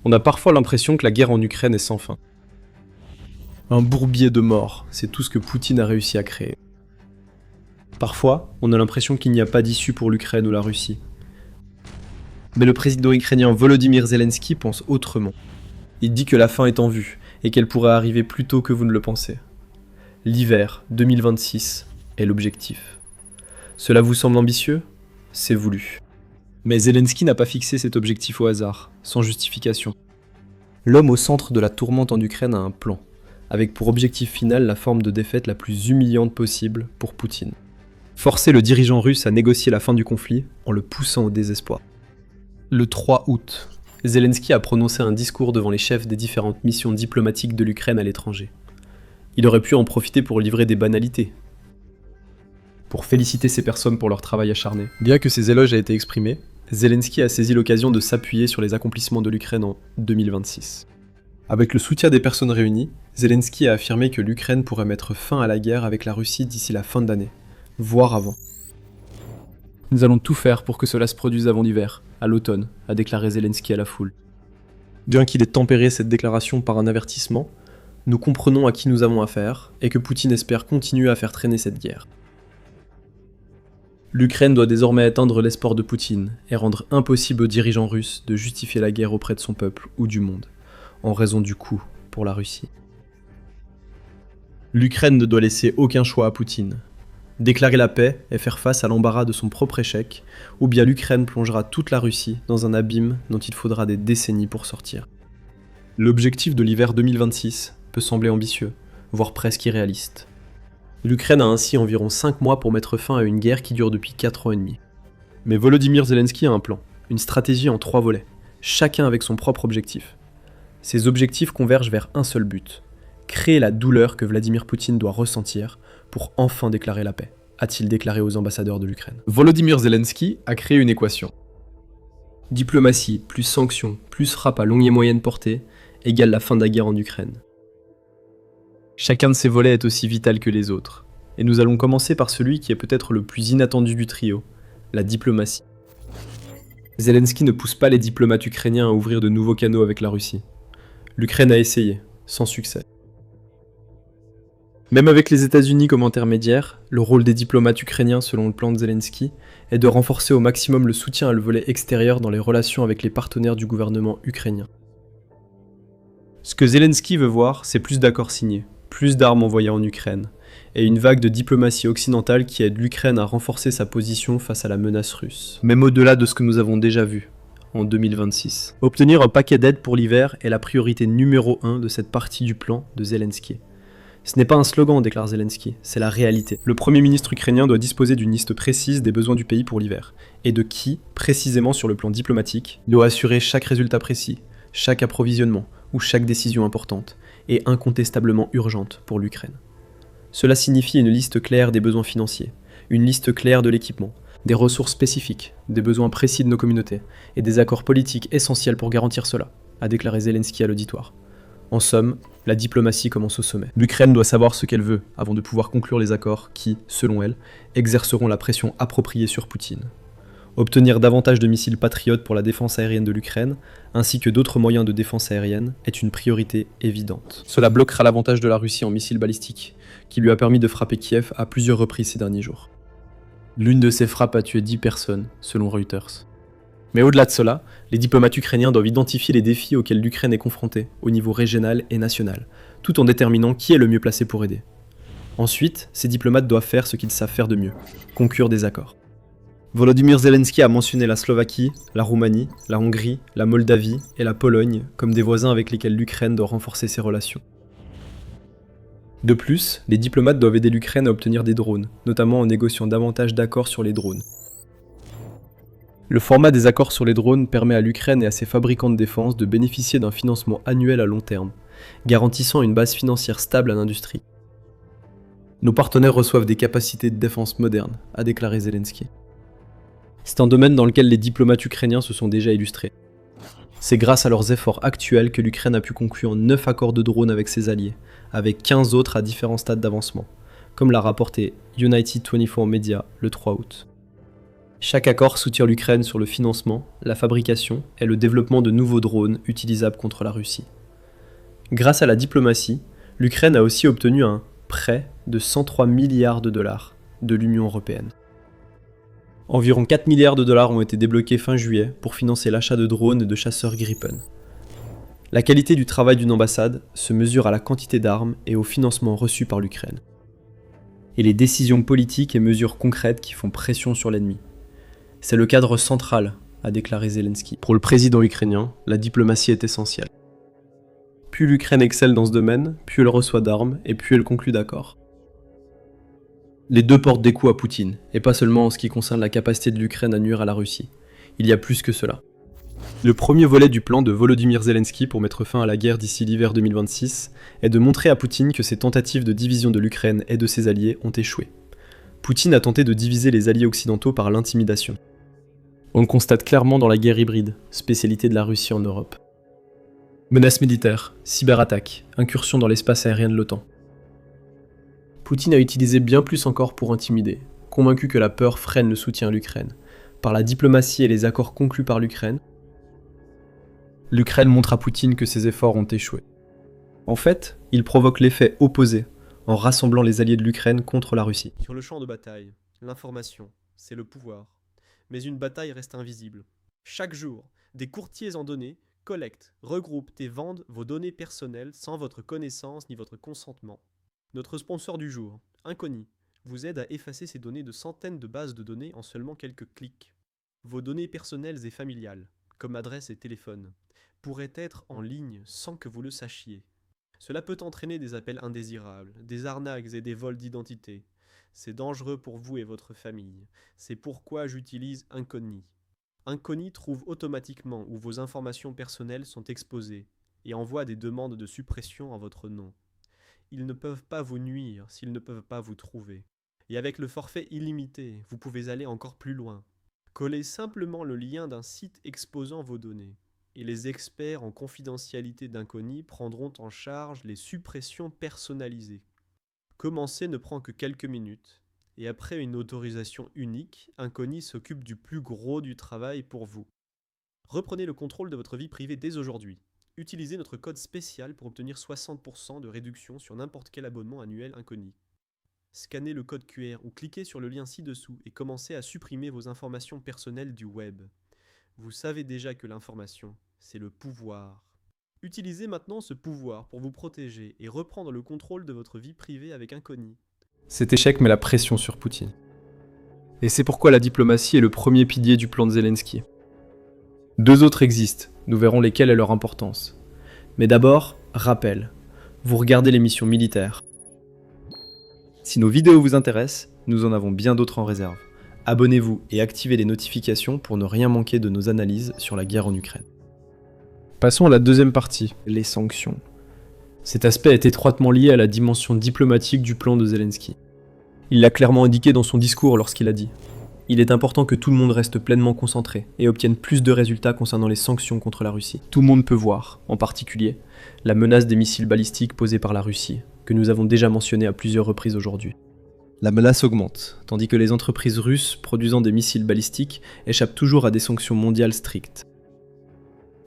On a parfois l'impression que la guerre en Ukraine est sans fin. Un bourbier de mort, c'est tout ce que Poutine a réussi à créer. Parfois, on a l'impression qu'il n'y a pas d'issue pour l'Ukraine ou la Russie. Mais le président ukrainien Volodymyr Zelensky pense autrement. Il dit que la fin est en vue, et qu'elle pourrait arriver plus tôt que vous ne le pensez. L'hiver 2026 est l'objectif. Cela vous semble ambitieux ? C'est voulu. Mais Zelensky n'a pas fixé cet objectif au hasard, sans justification. L'homme au centre de la tourmente en Ukraine a un plan, avec pour objectif final la forme de défaite la plus humiliante possible pour Poutine. Forcer le dirigeant russe à négocier la fin du conflit en le poussant au désespoir. Le 3 août, Zelensky a prononcé un discours devant les chefs des différentes missions diplomatiques de l'Ukraine à l'étranger. Il aurait pu en profiter pour livrer des banalités, pour féliciter ces personnes pour leur travail acharné. Bien que ces éloges aient été exprimés, Zelensky a saisi l'occasion de s'appuyer sur les accomplissements de l'Ukraine en 2026. Avec le soutien des personnes réunies, Zelensky a affirmé que l'Ukraine pourrait mettre fin à la guerre avec la Russie d'ici la fin de l'année, voire avant. Nous allons tout faire pour que cela se produise avant l'hiver, à l'automne, a déclaré Zelensky à la foule. Bien qu'il ait tempéré cette déclaration par un avertissement, nous comprenons à qui nous avons affaire et que Poutine espère continuer à faire traîner cette guerre. L'Ukraine doit désormais atteindre l'espoir de Poutine et rendre impossible aux dirigeants russes de justifier la guerre auprès de son peuple ou du monde, en raison du coût pour la Russie. L'Ukraine ne doit laisser aucun choix à Poutine. Déclarer la paix et faire face à l'embarras de son propre échec, ou bien l'Ukraine plongera toute la Russie dans un abîme dont il faudra des décennies pour sortir. L'objectif de l'hiver 2026 peut sembler ambitieux, voire presque irréaliste. L'Ukraine a ainsi environ 5 mois pour mettre fin à une guerre qui dure depuis 4 ans et demi. Mais Volodymyr Zelensky a un plan, une stratégie en 3 volets, chacun avec son propre objectif. Ces objectifs convergent vers un seul but, créer la douleur que Vladimir Poutine doit ressentir pour enfin déclarer la paix, a-t-il déclaré aux ambassadeurs de l'Ukraine. Volodymyr Zelensky a créé une équation. Diplomatie plus sanctions plus frappe à longue et moyenne portée égale la fin de la guerre en Ukraine. Chacun de ces volets est aussi vital que les autres, et nous allons commencer par celui qui est peut-être le plus inattendu du trio, la diplomatie. Zelensky ne pousse pas les diplomates ukrainiens à ouvrir de nouveaux canaux avec la Russie. L'Ukraine a essayé, sans succès. Même avec les États-Unis comme intermédiaires, le rôle des diplomates ukrainiens selon le plan de Zelensky est de renforcer au maximum le soutien à le volet extérieur dans les relations avec les partenaires du gouvernement ukrainien. Ce que Zelensky veut voir, c'est plus d'accords signés, plus d'armes envoyées en Ukraine, et une vague de diplomatie occidentale qui aide l'Ukraine à renforcer sa position face à la menace russe. Même au-delà de ce que nous avons déjà vu en 2026. Obtenir un paquet d'aide pour l'hiver est la priorité numéro 1 de cette partie du plan de Zelensky. Ce n'est pas un slogan, déclare Zelensky, c'est la réalité. Le Premier ministre ukrainien doit disposer d'une liste précise des besoins du pays pour l'hiver, et de qui, précisément sur le plan diplomatique, doit assurer chaque résultat précis, chaque approvisionnement ou chaque décision importante, et incontestablement urgente pour l'Ukraine. Cela signifie une liste claire des besoins financiers, une liste claire de l'équipement, des ressources spécifiques, des besoins précis de nos communautés, et des accords politiques essentiels pour garantir cela, a déclaré Zelensky à l'auditoire. En somme, la diplomatie commence au sommet. L'Ukraine doit savoir ce qu'elle veut avant de pouvoir conclure les accords qui, selon elle, exerceront la pression appropriée sur Poutine. Obtenir davantage de missiles patriotes pour la défense aérienne de l'Ukraine, ainsi que d'autres moyens de défense aérienne, est une priorité évidente. Cela bloquera l'avantage de la Russie en missiles balistiques, qui lui a permis de frapper Kiev à plusieurs reprises ces derniers jours. L'une de ces frappes a tué 10 personnes, selon Reuters. Mais au-delà de cela, les diplomates ukrainiens doivent identifier les défis auxquels l'Ukraine est confrontée, au niveau régional et national, tout en déterminant qui est le mieux placé pour aider. Ensuite, ces diplomates doivent faire ce qu'ils savent faire de mieux, conclure des accords. Volodymyr Zelensky a mentionné la Slovaquie, la Roumanie, la Hongrie, la Moldavie et la Pologne comme des voisins avec lesquels l'Ukraine doit renforcer ses relations. De plus, les diplomates doivent aider l'Ukraine à obtenir des drones, notamment en négociant davantage d'accords sur les drones. Le format des accords sur les drones permet à l'Ukraine et à ses fabricants de défense de bénéficier d'un financement annuel à long terme, garantissant une base financière stable à l'industrie. Nos partenaires reçoivent des capacités de défense modernes, a déclaré Zelensky. C'est un domaine dans lequel les diplomates ukrainiens se sont déjà illustrés. C'est grâce à leurs efforts actuels que l'Ukraine a pu conclure 9 accords de drones avec ses alliés, avec 15 autres à différents stades d'avancement, comme l'a rapporté United 24 Media le 3 août. Chaque accord soutient l'Ukraine sur le financement, la fabrication et le développement de nouveaux drones utilisables contre la Russie. Grâce à la diplomatie, l'Ukraine a aussi obtenu un prêt de 103 milliards de dollars de l'Union européenne. Environ 4 milliards de dollars ont été débloqués fin juillet pour financer l'achat de drones et de chasseurs Gripen. La qualité du travail d'une ambassade se mesure à la quantité d'armes et au financement reçu par l'Ukraine. Et les décisions politiques et mesures concrètes qui font pression sur l'ennemi. C'est le cadre central, a déclaré Zelensky. Pour le président ukrainien, la diplomatie est essentielle. Plus l'Ukraine excelle dans ce domaine, plus elle reçoit d'armes et plus elle conclut d'accords. Les deux portent des coups à Poutine, et pas seulement en ce qui concerne la capacité de l'Ukraine à nuire à la Russie. Il y a plus que cela. Le premier volet du plan de Volodymyr Zelensky pour mettre fin à la guerre d'ici l'hiver 2026 est de montrer à Poutine que ses tentatives de division de l'Ukraine et de ses alliés ont échoué. Poutine a tenté de diviser les alliés occidentaux par l'intimidation. On le constate clairement dans la guerre hybride, spécialité de la Russie en Europe. Menaces militaires, cyberattaques, incursions dans l'espace aérien de l'OTAN. Poutine a utilisé bien plus encore pour intimider, convaincu que la peur freine le soutien à l'Ukraine. Par la diplomatie et les accords conclus par l'Ukraine montre à Poutine que ses efforts ont échoué. En fait, il provoque l'effet opposé, en rassemblant les alliés de l'Ukraine contre la Russie. Sur le champ de bataille, l'information, c'est le pouvoir. Mais une bataille reste invisible. Chaque jour, des courtiers en données collectent, regroupent et vendent vos données personnelles sans votre connaissance ni votre consentement. Notre sponsor du jour, Inconi, vous aide à effacer ces données de centaines de bases de données en seulement quelques clics. Vos données personnelles et familiales, comme adresse et téléphone, pourraient être en ligne sans que vous le sachiez. Cela peut entraîner des appels indésirables, des arnaques et des vols d'identité. C'est dangereux pour vous et votre famille. C'est pourquoi j'utilise Inconi. Inconi trouve automatiquement où vos informations personnelles sont exposées et envoie des demandes de suppression en votre nom. Ils ne peuvent pas vous nuire s'ils ne peuvent pas vous trouver. Et avec le forfait illimité, vous pouvez aller encore plus loin. Collez simplement le lien d'un site exposant vos données. Et les experts en confidentialité d'Inconi prendront en charge les suppressions personnalisées. Commencer ne prend que quelques minutes, et après une autorisation unique, Inconi s'occupe du plus gros du travail pour vous. Reprenez le contrôle de votre vie privée dès aujourd'hui. Utilisez notre code spécial pour obtenir 60% de réduction sur n'importe quel abonnement annuel Inconi. Scannez le code QR ou cliquez sur le lien ci-dessous et commencez à supprimer vos informations personnelles du web. Vous savez déjà que l'information, c'est le pouvoir. Utilisez maintenant ce pouvoir pour vous protéger et reprendre le contrôle de votre vie privée avec Inconi. Cet échec met la pression sur Poutine. Et c'est pourquoi la diplomatie est le premier pilier du plan de Zelensky. Deux autres existent, nous verrons lesquels et leur importance. Mais d'abord, rappel, vous regardez les missions militaires. Si nos vidéos vous intéressent, nous en avons bien d'autres en réserve. Abonnez-vous et activez les notifications pour ne rien manquer de nos analyses sur la guerre en Ukraine. Passons à la deuxième partie, les sanctions. Cet aspect est étroitement lié à la dimension diplomatique du plan de Zelensky. Il l'a clairement indiqué dans son discours lorsqu'il a dit « Il est important que tout le monde reste pleinement concentré et obtienne plus de résultats concernant les sanctions contre la Russie. Tout le monde peut voir, en particulier, la menace des missiles balistiques posée par la Russie, que nous avons déjà mentionné à plusieurs reprises aujourd'hui. La menace augmente, tandis que les entreprises russes produisant des missiles balistiques échappent toujours à des sanctions mondiales strictes.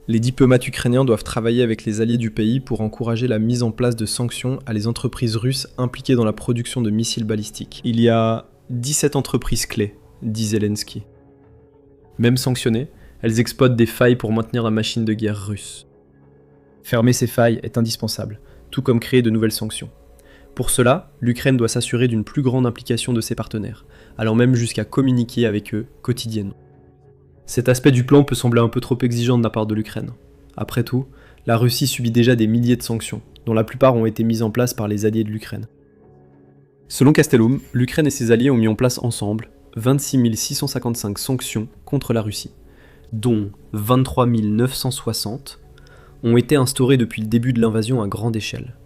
Les diplomates ukrainiens doivent travailler avec les alliés du pays pour encourager la mise en place de sanctions à les entreprises russes impliquées dans la production de missiles balistiques. Il y a 17 entreprises clés, dit Zelensky. Même sanctionnées, elles exploitent des failles pour maintenir la machine de guerre russe. Fermer ces failles est indispensable, tout comme créer de nouvelles sanctions. Pour cela, l'Ukraine doit s'assurer d'une plus grande implication de ses partenaires, allant même jusqu'à communiquer avec eux quotidiennement. Cet aspect du plan peut sembler un peu trop exigeant de la part de l'Ukraine. Après tout, la Russie subit déjà des milliers de sanctions, dont la plupart ont été mises en place par les alliés de l'Ukraine. Selon Castellum, l'Ukraine et ses alliés ont mis en place ensemble 26 655 sanctions contre la Russie, dont 23 960 ont été instaurées depuis le début de l'invasion à grande échelle.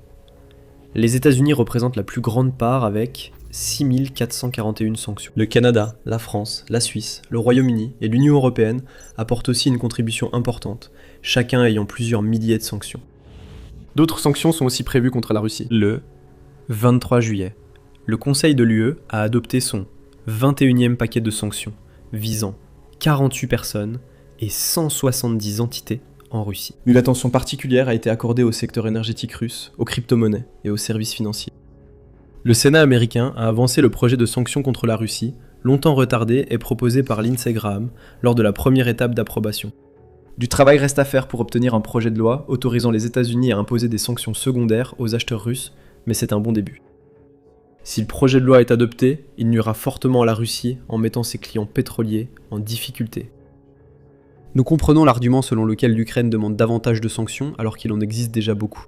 Les États-Unis représentent la plus grande part avec 6 441 sanctions. Le Canada, la France, la Suisse, le Royaume-Uni et l'Union européenne apportent aussi une contribution importante, chacun ayant plusieurs milliers de sanctions. D'autres sanctions sont aussi prévues contre la Russie. Le 23 juillet, le Conseil de l'UE a adopté son 21e paquet de sanctions visant 48 personnes et 170 entités en Russie. Une attention particulière a été accordée au secteur énergétique russe, aux crypto-monnaies et aux services financiers. Le Sénat américain a avancé le projet de sanctions contre la Russie, longtemps retardé et proposé par Lindsey Graham lors de la première étape d'approbation. Du travail reste à faire pour obtenir un projet de loi autorisant les États-Unis à imposer des sanctions secondaires aux acheteurs russes, mais c'est un bon début. Si le projet de loi est adopté, il nuira fortement à la Russie en mettant ses clients pétroliers en difficulté. Nous comprenons l'argument selon lequel l'Ukraine demande davantage de sanctions alors qu'il en existe déjà beaucoup.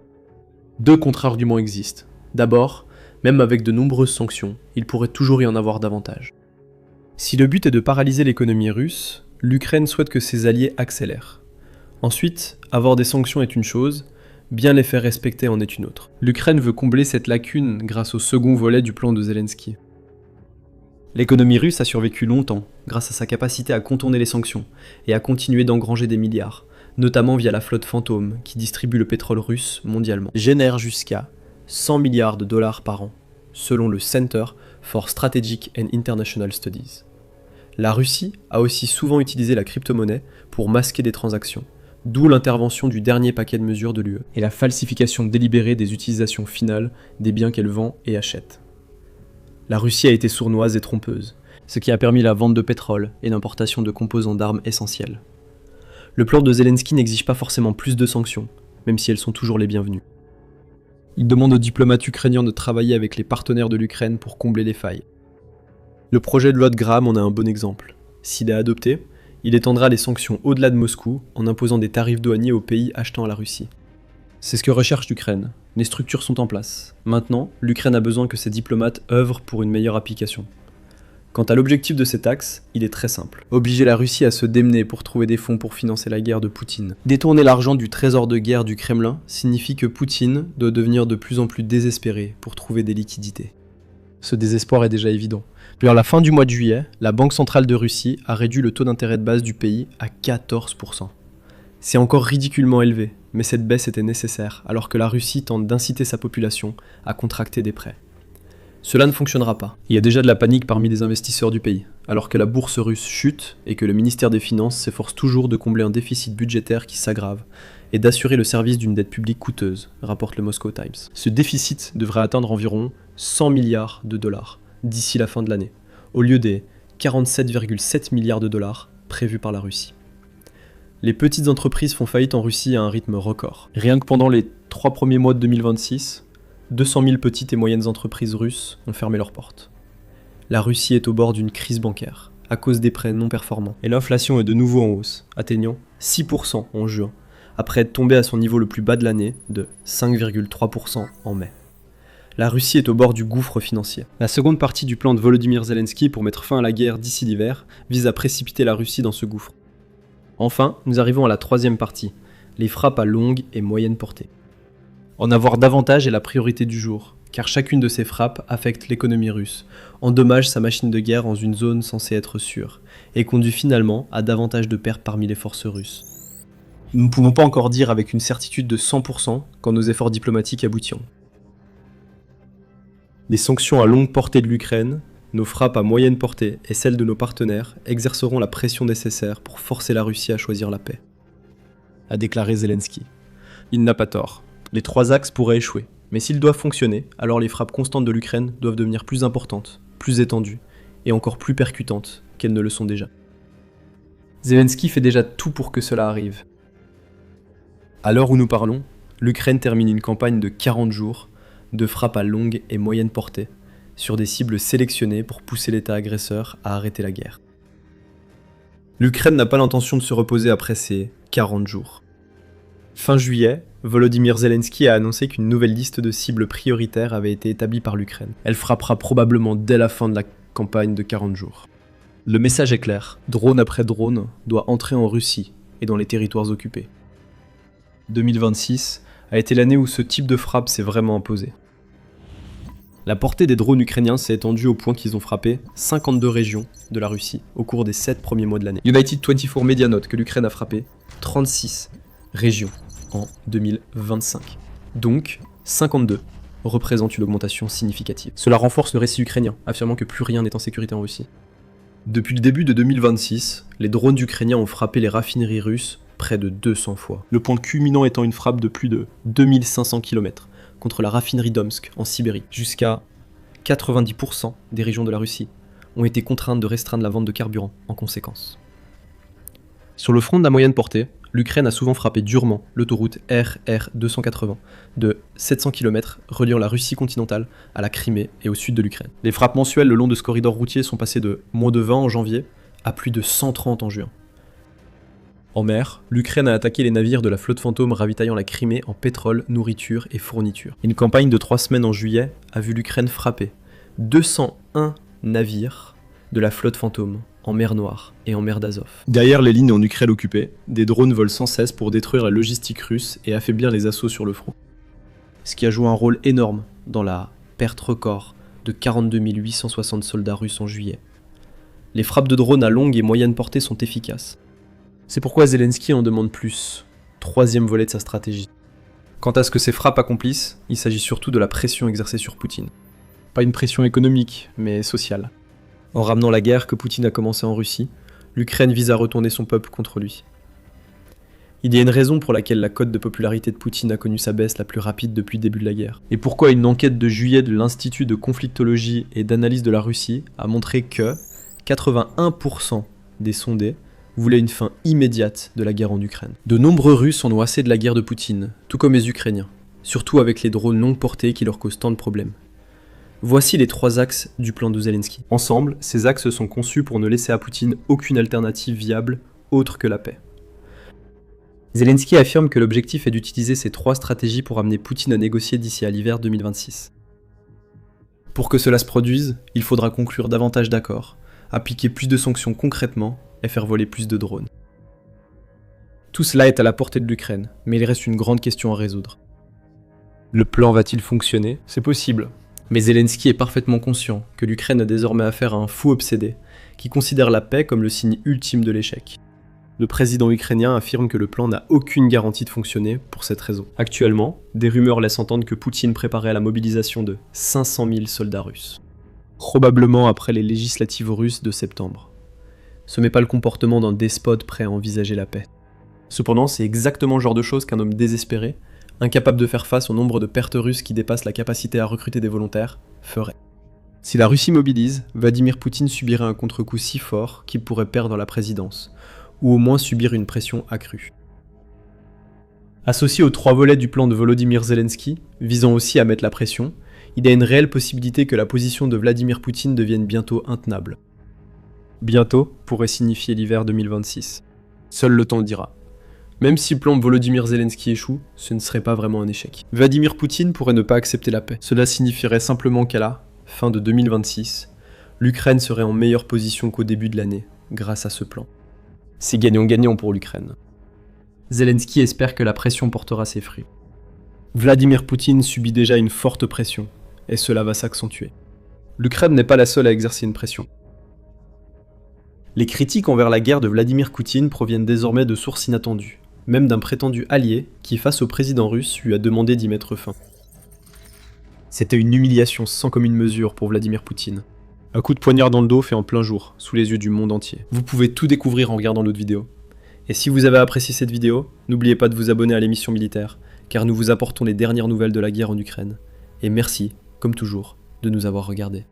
Deux contre-arguments existent. D'abord, même avec de nombreuses sanctions, il pourrait toujours y en avoir davantage. Si le but est de paralyser l'économie russe, l'Ukraine souhaite que ses alliés accélèrent. Ensuite, avoir des sanctions est une chose, bien les faire respecter en est une autre. L'Ukraine veut combler cette lacune grâce au second volet du plan de Zelensky. L'économie russe a survécu longtemps grâce à sa capacité à contourner les sanctions et à continuer d'engranger des milliards, notamment via la flotte fantôme qui distribue le pétrole russe mondialement. Génère jusqu'à 100 milliards de dollars par an, selon le Center for Strategic and International Studies. La Russie a aussi souvent utilisé la crypto-monnaie pour masquer des transactions, d'où l'intervention du dernier paquet de mesures de l'UE et la falsification délibérée des utilisations finales des biens qu'elle vend et achète. La Russie a été sournoise et trompeuse, ce qui a permis la vente de pétrole et l'importation de composants d'armes essentiels. Le plan de Zelensky n'exige pas forcément plus de sanctions, même si elles sont toujours les bienvenues. Il demande aux diplomates ukrainiens de travailler avec les partenaires de l'Ukraine pour combler les failles. Le projet de loi de Graham en est un bon exemple. S'il est adopté, il étendra les sanctions au-delà de Moscou en imposant des tarifs douaniers aux pays achetant à la Russie. C'est ce que recherche l'Ukraine. Les structures sont en place. Maintenant, l'Ukraine a besoin que ses diplomates œuvrent pour une meilleure application. Quant à l'objectif de cet axe, il est très simple. Obliger la Russie à se démener pour trouver des fonds pour financer la guerre de Poutine. Détourner l'argent du trésor de guerre du Kremlin signifie que Poutine doit devenir de plus en plus désespéré pour trouver des liquidités. Ce désespoir est déjà évident. Vers la fin du mois de juillet, la Banque centrale de Russie a réduit le taux d'intérêt de base du pays à 14%. C'est encore ridiculement élevé, mais cette baisse était nécessaire alors que la Russie tente d'inciter sa population à contracter des prêts. Cela ne fonctionnera pas. Il y a déjà de la panique parmi les investisseurs du pays, alors que la bourse russe chute et que le ministère des Finances s'efforce toujours de combler un déficit budgétaire qui s'aggrave et d'assurer le service d'une dette publique coûteuse, rapporte le Moscow Times. Ce déficit devrait atteindre environ 100 milliards de dollars d'ici la fin de l'année, au lieu des 47,7 milliards de dollars prévus par la Russie. Les petites entreprises font faillite en Russie à un rythme record. Rien que pendant les 3 premiers mois de 2026, 200 000 petites et moyennes entreprises russes ont fermé leurs portes. La Russie est au bord d'une crise bancaire, à cause des prêts non performants. Et l'inflation est de nouveau en hausse, atteignant 6% en juin, après être tombée à son niveau le plus bas de l'année, de 5,3% en mai. La Russie est au bord du gouffre financier. La seconde partie du plan de Volodymyr Zelensky pour mettre fin à la guerre d'ici l'hiver vise à précipiter la Russie dans ce gouffre. Enfin, nous arrivons à la troisième partie, les frappes à longue et moyenne portée. En avoir davantage est la priorité du jour, car chacune de ces frappes affecte l'économie russe, endommage sa machine de guerre en une zone censée être sûre, et conduit finalement à davantage de pertes parmi les forces russes. Nous ne pouvons pas encore dire avec une certitude de 100% quand nos efforts diplomatiques aboutiront. Les sanctions à longue portée de l'Ukraine, nos frappes à moyenne portée et celles de nos partenaires exerceront la pression nécessaire pour forcer la Russie à choisir la paix, a déclaré Zelensky. Il n'a pas tort. Les 3 axes pourraient échouer, mais s'ils doivent fonctionner, alors les frappes constantes de l'Ukraine doivent devenir plus importantes, plus étendues et encore plus percutantes qu'elles ne le sont déjà. Zelensky fait déjà tout pour que cela arrive. À l'heure où nous parlons, l'Ukraine termine une campagne de 40 jours de frappes à longue et moyenne portée sur des cibles sélectionnées pour pousser l'État agresseur à arrêter la guerre. L'Ukraine n'a pas l'intention de se reposer après ces 40 jours. Fin juillet, Volodymyr Zelensky a annoncé qu'une nouvelle liste de cibles prioritaires avait été établie par l'Ukraine. Elle frappera probablement dès la fin de la campagne de 40 jours. Le message est clair, drone après drone doit entrer en Russie et dans les territoires occupés. 2026 a été l'année où ce type de frappe s'est vraiment imposé. La portée des drones ukrainiens s'est étendue au point qu'ils ont frappé 52 régions de la Russie au cours des 7 premiers mois de l'année. United 24 Media note que l'Ukraine a frappé 36 régions en 2025. Donc, 52 représente une augmentation significative. Cela renforce le récit ukrainien, affirmant que plus rien n'est en sécurité en Russie. Depuis le début de 2026, les drones ukrainiens ont frappé les raffineries russes près de 200 fois. Le point culminant étant une frappe de plus de 2500 km contre la raffinerie d'Omsk en Sibérie. Jusqu'à 90% des régions de la Russie ont été contraintes de restreindre la vente de carburant en conséquence. Sur le front de la moyenne portée, l'Ukraine a souvent frappé durement l'autoroute RR 280 de 700 km reliant la Russie continentale à la Crimée et au sud de l'Ukraine. Les frappes mensuelles le long de ce corridor routier sont passées de moins de 20 en janvier à plus de 130 en juin. En mer, l'Ukraine a attaqué les navires de la flotte fantôme ravitaillant la Crimée en pétrole, nourriture et fournitures. Une campagne de 3 semaines en juillet a vu l'Ukraine frapper 201 navires de la flotte fantôme en mer Noire et en mer d'Azov. Derrière les lignes en Ukraine occupées, des drones volent sans cesse pour détruire la logistique russe et affaiblir les assauts sur le front. Ce qui a joué un rôle énorme dans la perte record de 42 860 soldats russes en juillet. Les frappes de drones à longue et moyenne portée sont efficaces. C'est pourquoi Zelensky en demande plus, troisième volet de sa stratégie. Quant à ce que ces frappes accomplissent, il s'agit surtout de la pression exercée sur Poutine. Pas une pression économique, mais sociale. En ramenant la guerre que Poutine a commencée en Russie, l'Ukraine vise à retourner son peuple contre lui. Il y a une raison pour laquelle la cote de popularité de Poutine a connu sa baisse la plus rapide depuis le début de la guerre. Et pourquoi une enquête de juillet de l'Institut de conflictologie et d'analyse de la Russie a montré que 81% des sondés voulaient une fin immédiate de la guerre en Ukraine. De nombreux Russes en ont assez de la guerre de Poutine, tout comme les Ukrainiens, surtout avec les drones longue portée qui leur causent tant de problèmes. Voici les 3 axes du plan de Zelensky. Ensemble, ces axes sont conçus pour ne laisser à Poutine aucune alternative viable autre que la paix. Zelensky affirme que l'objectif est d'utiliser ces 3 stratégies pour amener Poutine à négocier d'ici à l'hiver 2026. Pour que cela se produise, il faudra conclure davantage d'accords, appliquer plus de sanctions concrètement et faire voler plus de drones. Tout cela est à la portée de l'Ukraine, mais il reste une grande question à résoudre. Le plan va-t-il fonctionner ? C'est possible. Mais Zelensky est parfaitement conscient que l'Ukraine a désormais affaire à un fou obsédé, qui considère la paix comme le signe ultime de l'échec. Le président ukrainien affirme que le plan n'a aucune garantie de fonctionner pour cette raison. Actuellement, des rumeurs laissent entendre que Poutine préparait la mobilisation de 500 000 soldats russes. Probablement après les législatives russes de septembre. Ce n'est pas le comportement d'un despote prêt à envisager la paix. Cependant, c'est exactement le genre de choses qu'un homme désespéré, incapable de faire face au nombre de pertes russes qui dépassent la capacité à recruter des volontaires, ferait. Si la Russie mobilise, Vladimir Poutine subirait un contre-coup si fort qu'il pourrait perdre la présidence, ou au moins subir une pression accrue. Associé aux 3 volets du plan de Volodymyr Zelensky, visant aussi à mettre la pression, il y a une réelle possibilité que la position de Vladimir Poutine devienne bientôt intenable. Bientôt pourrait signifier l'hiver 2026. Seul le temps le dira. Même si le plan de Volodymyr Zelensky échoue, ce ne serait pas vraiment un échec. Vladimir Poutine pourrait ne pas accepter la paix. Cela signifierait simplement qu'à la fin de 2026, l'Ukraine serait en meilleure position qu'au début de l'année, grâce à ce plan. C'est gagnant-gagnant pour l'Ukraine. Zelensky espère que la pression portera ses fruits. Vladimir Poutine subit déjà une forte pression, et cela va s'accentuer. L'Ukraine n'est pas la seule à exercer une pression. Les critiques envers la guerre de Vladimir Poutine proviennent désormais de sources inattendues, même d'un prétendu allié qui, face au président russe, lui a demandé d'y mettre fin. C'était une humiliation sans commune mesure pour Vladimir Poutine. Un coup de poignard dans le dos fait en plein jour, sous les yeux du monde entier. Vous pouvez tout découvrir en regardant l'autre vidéo. Et si vous avez apprécié cette vidéo, n'oubliez pas de vous abonner à l'émission Militaire, car nous vous apportons les dernières nouvelles de la guerre en Ukraine. Et merci, comme toujours, de nous avoir regardés.